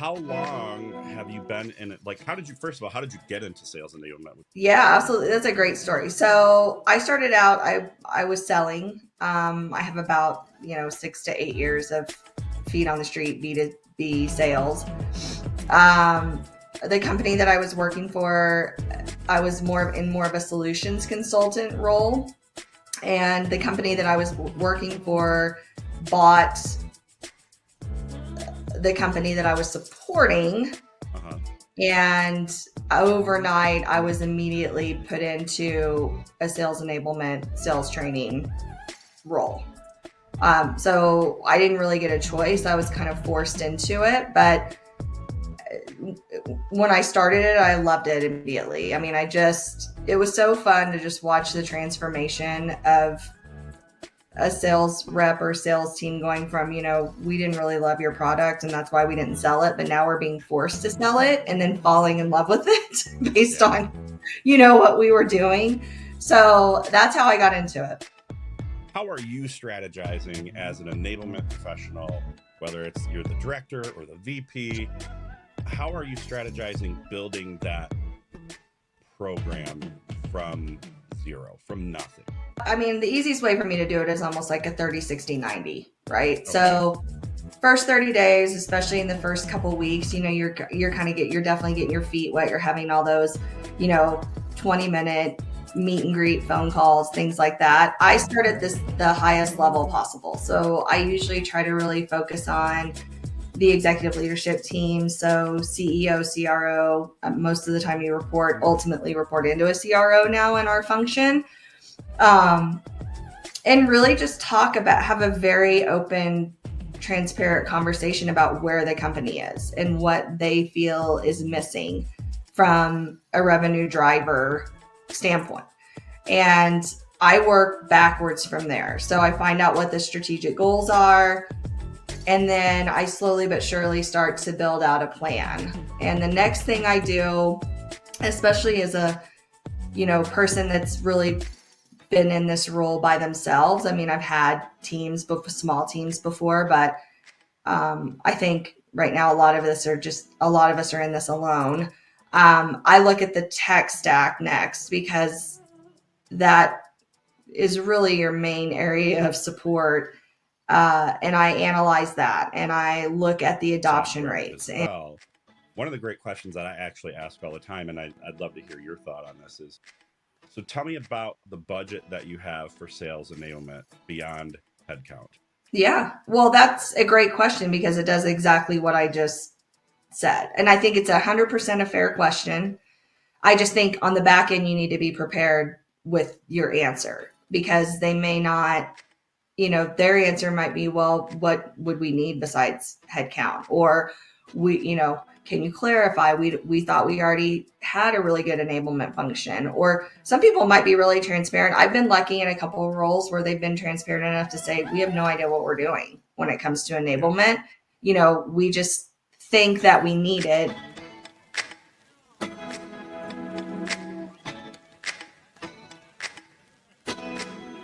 how long have you been in it? Like, first of all, how did you get into sales enablement? Yeah, absolutely. That's a great story. So I started out, I was selling. I have about, 6 to 8 years of feet on the street, B2B sales. Um, the company that I was working for, I was more of a solutions consultant role. And the company that I was working for bought the company that I was supporting. Uh-huh. And overnight, I was immediately put into a sales enablement, sales training role. So I didn't really get a choice. I was kind of forced into it. But when I started it, I loved it immediately. I mean, it was so fun to just watch the transformation of a sales rep or sales team going from, we didn't really love your product and that's why we didn't sell it, but now we're being forced to sell it, and then falling in love with it based on, what we were doing. So that's how I got into it. How are you strategizing as an enablement professional, whether it's you're the director or the VP? How are you strategizing building that program from zero, from nothing? I mean, the easiest way for me to do it is almost like a 30, 60, 90, right? Okay. So first 30 days, especially in the first couple of weeks, you're definitely getting your feet wet. You're having all those, 20-minute meet and greet phone calls, things like that. I start at the highest level possible. So I usually try to really focus on the executive leadership team. So CEO, CRO, most of the time you ultimately report into a CRO now in our function. And really just have a very open, transparent conversation about where the company is and what they feel is missing from a revenue driver standpoint. And I work backwards from there. So I find out what the strategic goals are, and then I slowly but surely start to build out a plan. And the next thing I do, especially as a, person that's really been in this role by themselves. I mean, I've had small teams before, but I think right now a lot of us are in this alone. I look at the tech stack next, because that is really your main area of support. And I analyze that, and I look at the adoption rates. Well, one of the great questions that I actually ask all the time, and I'd love to hear your thought on this, is, so tell me about the budget that you have for sales enablement beyond headcount. Yeah, well, that's a great question, because it does exactly what I just said. And I think it's 100% a fair question. I just think on the back end, you need to be prepared with your answer, because they may not, their answer might be, well, what would we need besides headcount? Or can you clarify? We thought we already had a really good enablement function. Or some people might be really transparent. I've been lucky in a couple of roles where they've been transparent enough to say, we have no idea what we're doing when it comes to enablement. We just think that we need it,